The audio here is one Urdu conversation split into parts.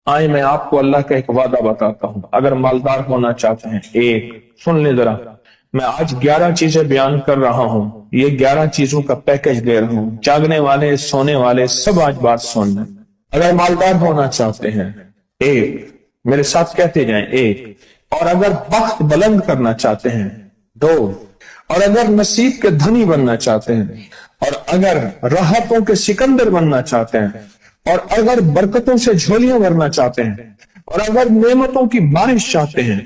آئے میں آپ کو اللہ کا ایک وعدہ بتاتا ہوں، اگر مالدار ہونا چاہتے ہیں، ایک سن لیں ذرا، میں آج 11 چیزیں بیان کر رہا ہوں، یہ 11 چیزوں کا پیکج دے رہا ہوں، جاگنے والے سونے والے سب آج بات سن لیں۔ اگر مالدار ہونا چاہتے ہیں، ایک، میرے ساتھ کہتے جائیں، ایک، اور اگر بخت بلند کرنا چاہتے ہیں، دو، اور اگر نصیب کے دھنی بننا چاہتے ہیں، اور اگر راحتوں کے سکندر بننا چاہتے ہیں، اور اگر برکتوں سے جھولیاں بھرنا چاہتے ہیں، اور اگر نعمتوں کی بارش چاہتے ہیں،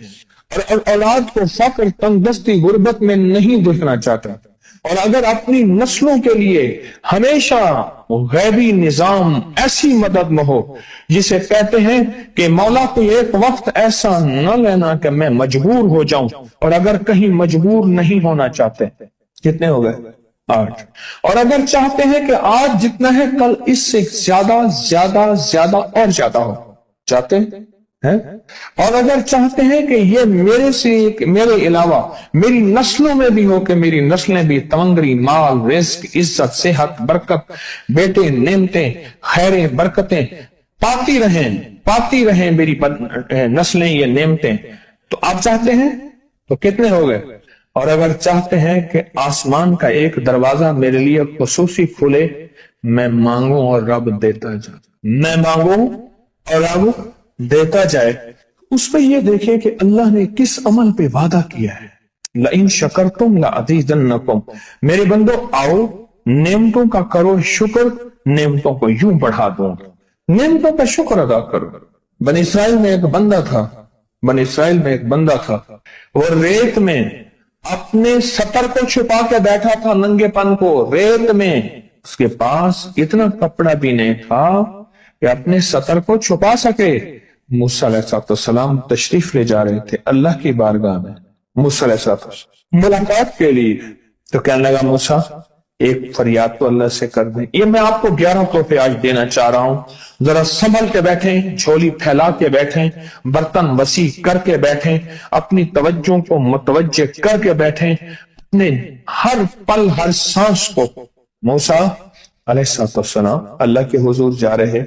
اور اولاد کو فقر، تنگ دستی، غربت میں نہیں دیکھنا چاہتا، اور اگر اپنی نسلوں کے لیے ہمیشہ غیبی نظام ایسی مدد میں ہو جسے کہتے ہیں کہ مولا کو ایک وقت ایسا نہ لینا کہ میں مجبور ہو جاؤں، اور اگر کہیں مجبور نہیں ہونا چاہتے، کتنے ہو گئے؟ 8۔ اور اگر چاہتے ہیں کہ آج جتنا ہے کل اس سے زیادہ زیادہ زیادہ اور زیادہ ہو، چاہتے ہیں؟ اور اگر چاہتے ہیں کہ یہ میرے علاوہ میری نسلوں میں بھی ہو، کہ میری نسلیں بھی تمنگری، مال، رزق، عزت، صحت، برکت، بیٹے، نعمتیں، خیریں، برکتیں پاتی رہیں میری نسلیں یہ نعمتیں، تو آپ چاہتے ہیں تو کتنے ہو گئے؟ اور اگر چاہتے ہیں کہ آسمان کا ایک دروازہ میرے لیے خصوصی کھلے، میں مانگوں اور رب دیتا جائے، میں مانگوں اور رب دیتا جائے۔ اس پہ یہ دیکھیں کہ اللہ نے کس عمل پہ وعدہ کیا ہے، لَإِن شَكَرْتُمْ لَأَزِيدَنَّكُمْ، میرے بندو آؤ نعمتوں کا کرو شکر، نعمتوں کو یوں بڑھا دوں، نعمتوں کا شکر ادا کرو۔ بنی اسرائیل میں ایک بندہ تھا، وہ ریت میں اپنے سطر کو چھپا کے بیٹھا تھا، ننگے پن کو ریت میں، اس کے پاس اتنا کپڑا بھی نہیں تھا کہ اپنے سطر کو چھپا سکے۔ موسیٰ علیہ السلام تشریف لے جا رہے تھے اللہ کی بارگاہ میں، موسیٰ علیہ السلام ملاقات کے لیے، تو کہنے لگا موسیٰ ایک فریاد تو اللہ سے کر دیں۔ یہ میں آپ کو 11 تحفے آج دینا چاہ رہا ہوں، ذرا سنبھل کے بیٹھیں، جھولی پھیلا کے بیٹھیں، برتن وسیع کر کے بیٹھیں، اپنی توجہ کو متوجہ کر کے بیٹھیں، اپنے ہر پل ہر سانس کو۔ موسیٰ علیہ السلام اللہ کے حضور جا رہے،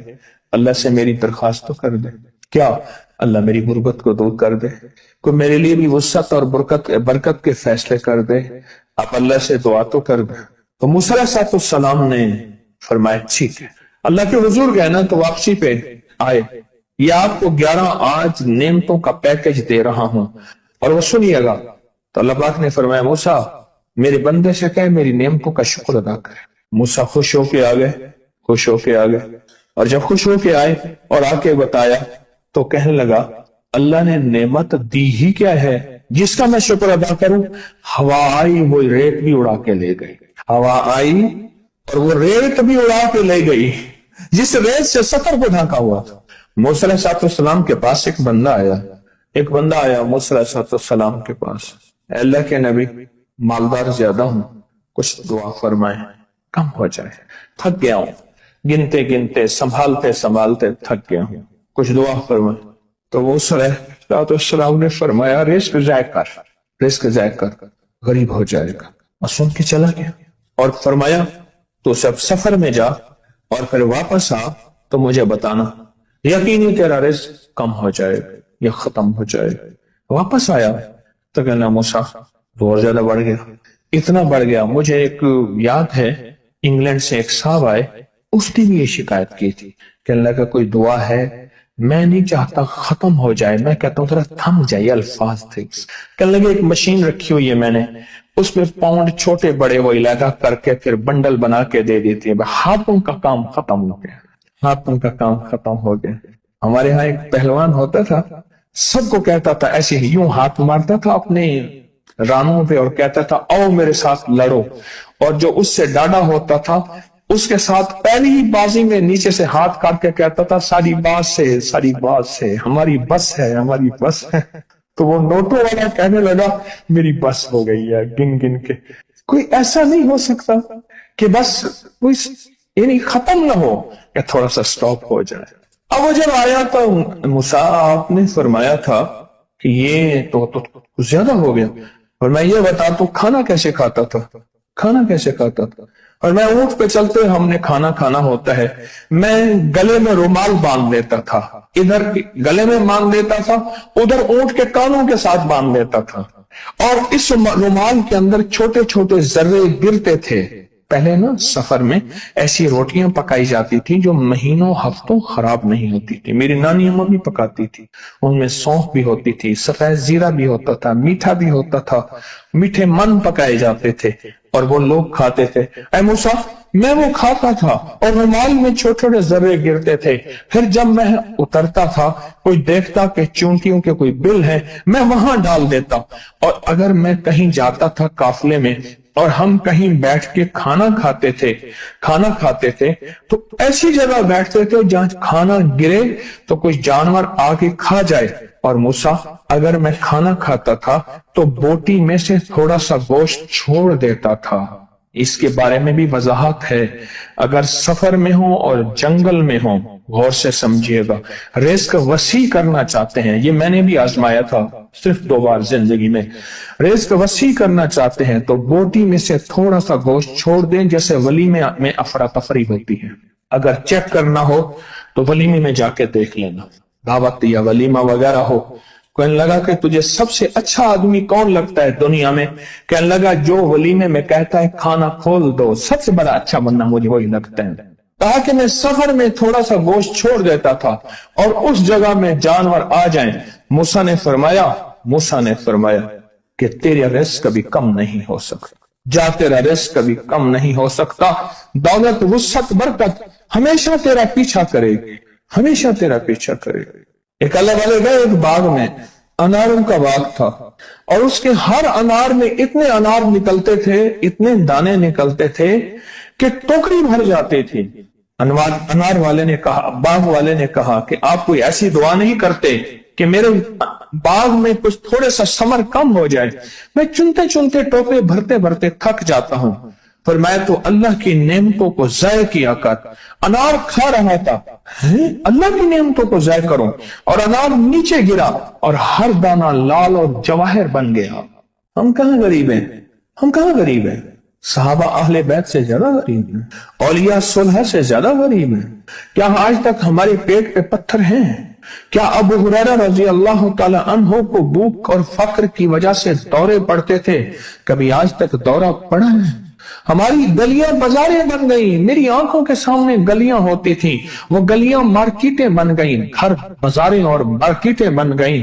اللہ سے میری درخواست تو کر دے، کیا اللہ میری غربت کو دور کر دے، کوئی میرے لیے بھی وسعت اور برکت کے فیصلے کر دے، آپ اللہ سے دعا تو کر دے۔ تو موسیٰ علیہ السلام نے فرمایا ٹھیک ہے، اللہ کے حضور گئے نا تو واپسی پہ آئے، یہ آپ کو 11 آج نعمتوں کا پیکج دے رہا ہوں اور وہ سنیے گا۔ تو اللہ پاک نے فرمایا موسیٰ میرے بندے سے کہے میری نعمتوں کا شکر ادا کرے۔ موسیٰ خوش ہو کے آ گئے، اور جب خوش ہو کے آئے اور آ کے بتایا تو کہنے لگا اللہ نے نعمت دی ہی کیا ہے جس کا میں شکر ادا کروں؟ ہوا آئی وہ ریت بھی اڑا کے لے گئی، ہوا آئی اور وہ ریت بھی اڑا کے لے گئی جس ریت سے سطر کو ڈھانکا ہوا تھا۔ موسیٰ علیہ السلام کے پاس ایک بندہ آیا موسیٰ علیہ السلام کے پاس، اے اللہ کے نبی مالدار زیادہ ہوں، کچھ دعا فرمائیں، کم ہو جائے، تھک گیا ہوں، گنتے سنبھالتے تھک گیا ہوں، کچھ دعا فرمائیں۔ تو موسیٰ علیہ السلام نے فرمایا رزق ضائع کر، غریب ہو جائے گا، اور سن کے چلا گیا اور فرمایا تو سب سفر میں جا اور پھر واپس آ تو مجھے بتانا، یقینی تیرا رزق کم ہو جائے گا یا ختم ہو جائے گا۔ واپس آیا تو کہنا موسیٰ بہت زیادہ بڑھ گیا، اتنا بڑھ گیا، مجھے ایک یاد ہے انگلینڈ سے ایک صاحب آئے، اس نے بھی یہ شکایت کی تھی کہ اللہ کا کوئی دعا ہے، میں نہیں چاہتا ختم ہو جائے، میں کہتا ہوں ذرا تھم جائے، الفاظ تھے۔ کہنے لگے ایک مشین رکھی ہوئی ہے میں نے، اس میں پاؤنڈ چھوٹے بڑے وہ علیحدہ کر کے پھر بنڈل بنا کے دے دیتی ہے، ہاتھوں کا کام ختم ہو گیا۔ ہمارے ہاں ایک پہلوان ہوتا تھا، سب کو کہتا تھا ایسے ہی، یوں ہاتھ مارتا تھا اپنے رانوں پہ اور کہتا تھا آؤ میرے ساتھ لڑو، اور جو اس سے ڈاڈا ہوتا تھا اس کے ساتھ پہلی ہی بازی میں نیچے سے ہاتھ کاٹ کے کہتا تھا ساری بات سے ہماری بس ہے۔ تو وہ نوٹوں والا کہنے لگا میری بس ہو گئی ہے، گن کے کوئی ایسا نہیں ہو سکتا کہ بس کوئی یعنی ختم نہ ہو یا تھوڑا سا سٹاپ ہو جائے۔ اب وہ جب آیا تو موسیٰ آپ نے فرمایا تھا کہ یہ تو زیادہ ہو گیا، اور میں یہ بتا تو کھانا کیسے کھاتا تھا؟ اور میں اونٹ پہ چلتے ہوئے ہم نے کھانا کھانا ہوتا ہے، میں گلے میں رومال باندھ لیتا تھا، ادھر گلے میں باندھ لیتا تھا، ادھر اونٹ کے کانوں کے ساتھ باندھ لیتا تھا، اور اس رومال کے اندر چھوٹے چھوٹے ذرے گرتے تھے۔ پہلے نا سفر میں ایسی روٹیاں پکائی جاتی تھی جو مہینوں ہفتوں خراب نہیں ہوتی تھی، میری نانی اماں بھی پکاتی تھی، ان میں سونف بھی ہوتی تھی، سفید زیرہ بھی ہوتا تھا، میٹھا بھی ہوتا تھا، میٹھے من پکائے جاتے تھے اور وہ لوگ کھاتے تھے۔ اے موسیٰ، میں وہ کھاتا تھا اور رومال میں چھوٹے چھوٹے ذرے گرتے تھے، پھر جب میں اترتا تھا کوئی دیکھتا کہ چونٹیوں کے کوئی بل ہے، میں وہاں ڈال دیتا، اور اگر میں کہیں جاتا تھا قافلے میں اور ہم کہیں بیٹھ کے کھانا کھاتے تھے تو ایسی جگہ بیٹھتے تھے جہاں کھانا گرے تو کوئی جانور آ کے کھا جائے، اور موسیٰ اگر میں کھانا کھاتا تھا تو بوٹی میں سے تھوڑا سا گوشت چھوڑ دیتا تھا۔ اس کے بارے میں بھی وضاحت ہے، اگر سفر میں ہو اور جنگل میں ہو، غور سے سمجھیے گا، رزق وسیع کرنا چاہتے ہیں، یہ میں نے بھی آزمایا تھا صرف 2 بار زندگی میں، رزق وسیع کرنا چاہتے ہیں تو بوٹی میں سے تھوڑا سا گوشت چھوڑ دیں، جیسے ولیمے میں افراتفری ہوتی ہے۔ اگر چیک کرنا ہو تو ولیمے میں جا کے دیکھ لینا، دعوت یا ولیمہ وغیرہ ہو، کہنے لگا کہ تجھے سب سے اچھا آدمی کون لگتا ہے دنیا میں؟ کہنے لگا جو ولیمے میں کہتا ہے کھانا کھول دو، سب سے بڑا اچھا بندہ مجھے وہی لگتا ہے۔ کہا کہ میں سفر میں تھوڑا سا گوشت چھوڑ دیتا تھا اور اس جگہ میں جانور آ جائیں۔ موسیٰ نے فرمایا کہ تیرا رزق کبھی کم نہیں ہو سکتا، جا تیرا رزق کبھی کم نہیں ہو سکتا، دولت وسعت برکت ہمیشہ تیرا پیچھا کرے گی، ہمیشہ تیرا پیچھا کرے گی۔ ایک اللہ والے گئے ایک باغ میں، اناروں کا باغ تھا، اور اس کے ہر انار میں اتنے انار نکلتے تھے، اتنے دانے نکلتے تھے کہ ٹوکری بھر جاتی تھی۔ انار والے نے کہا، باغ والے نے کہا کہ آپ کوئی ایسی دعا نہیں کرتے کہ میرے باغ میں کچھ تھوڑے سا ثمر کم ہو جائے، میں چنتے چنتے ٹوکرے بھرتے بھرتے تھک جاتا ہوں، پر میں تو اللہ کی نعمتوں کو ضائع کیا کر انار کھا رہا تھا، اللہ کی نعمتوں کو ضائع کروں، اور انار نیچے گرا اور ہر دانہ لال اور جواہر بن گیا۔ ہم کہاں غریب ہیں؟ صحابہ اہل بیت سے زیادہ غریب ہیں، اولیاء صلح سے زیادہ غریب ہیں۔ کیا آج تک ہمارے پیٹ پہ پتھر ہیں؟ کیا ابو ہریرہ رضی اللہ تعالی عنہ کو بھوک اور فقر کی وجہ سے دورے پڑتے تھے؟ کبھی آج تک دورہ پڑا ہے؟ ہماری گلیاں بازاریں بن گئی، میری آنکھوں کے سامنے گلیاں ہوتی تھی، وہ گلیاں مارکیٹیں بن گئیں، گھر بازاریں اور مارکیٹیں بن گئیں۔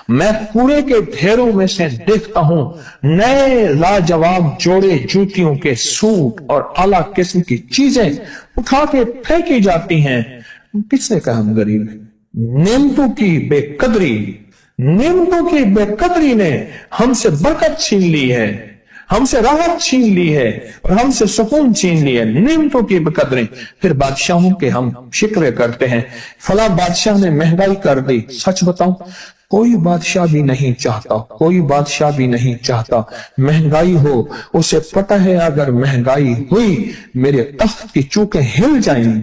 میں کوڑے کے ڈھیروں میں سے دیکھتا ہوں نئے لاجواب جوڑے جوتیوں کے، سوٹ اور اعلیٰ قسم کی چیزیں اٹھا کے پھینکی جاتی ہیں۔ کس نے کہا ہم غریب ہیں؟ نعمتوں کی بے قدری نے ہم سے برکت چھین لی ہے، ہم سے راحت چھین لی ہے اور ہم سے سکون چھین لی ہے، نعمتوں کی بے قدری۔ پھر بادشاہوں کے ہم شکوے کرتے ہیں، فلاں بادشاہ نے مہنگائی کر دی۔ سچ بتاؤں، کوئی بادشاہ بھی نہیں چاہتا مہنگائی ہو، اسے پتہ ہے اگر مہنگائی ہوئی میرے تخت کی چوکیں ہل جائیں گی۔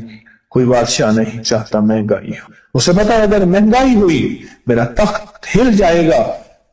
کوئی بادشاہ نہیں چاہتا مہنگائی ہو، اسے پتہ ہے اگر مہنگائی ہوئی میرا تخت ہل جائے گا،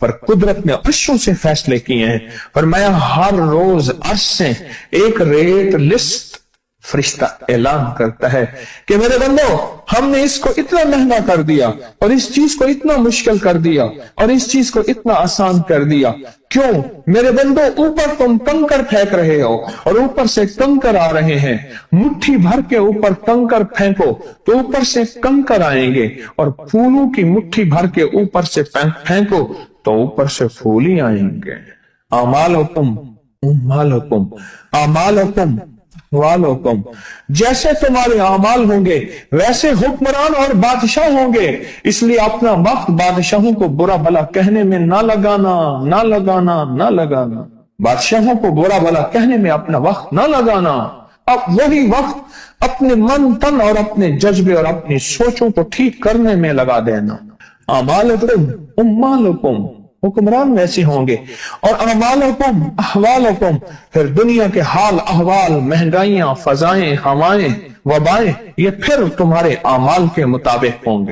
پر قدرت نے عرشوں سے فیصلے کیے ہیں، اور میں ہر روز عرش سے ایک ریٹ لسٹ فرشتہ اعلان کرتا ہے کہ میرے بندو، ہم نے اس کو اتنا مہنگا کر دیا اور اس چیز کو اتنا مشکل کر دیا اور اس چیز کو اتنا آسان کر دیا، کیوں میرے بندو؟ اوپر تم کنکر پھینک رہے ہو اور اوپر سے کنکر آ رہے ہیں، مٹھی بھر کے اوپر کنکر پھینکو تو اوپر سے کنکر آئیں گے، اور پھولوں کی مٹھی بھر کے اوپر سے پھینکو تو اوپر سے پھول ہی آئیں گے۔ اعمالکم، جیسے تمہارے اعمال ہوں گے ویسے حکمران اور بادشاہ ہوں گے، اس لیے اپنا وقت بادشاہوں کو برا بھلا کہنے میں نہ لگانا، بادشاہوں کو برا بھلا کہنے میں اپنا وقت نہ لگانا، اب وہی وقت اپنے من تن اور اپنے جذبے اور اپنی سوچوں کو ٹھیک کرنے میں لگا دینا۔ امالکم، حکمران ویسے ہوں گے، اور اعمالکم احوالکم، پھر دنیا کے حال احوال، مہنگائیاں، فضائیں، ہوائیں، وبائیں، یہ پھر تمہارے اعمال کے مطابق ہوں گے۔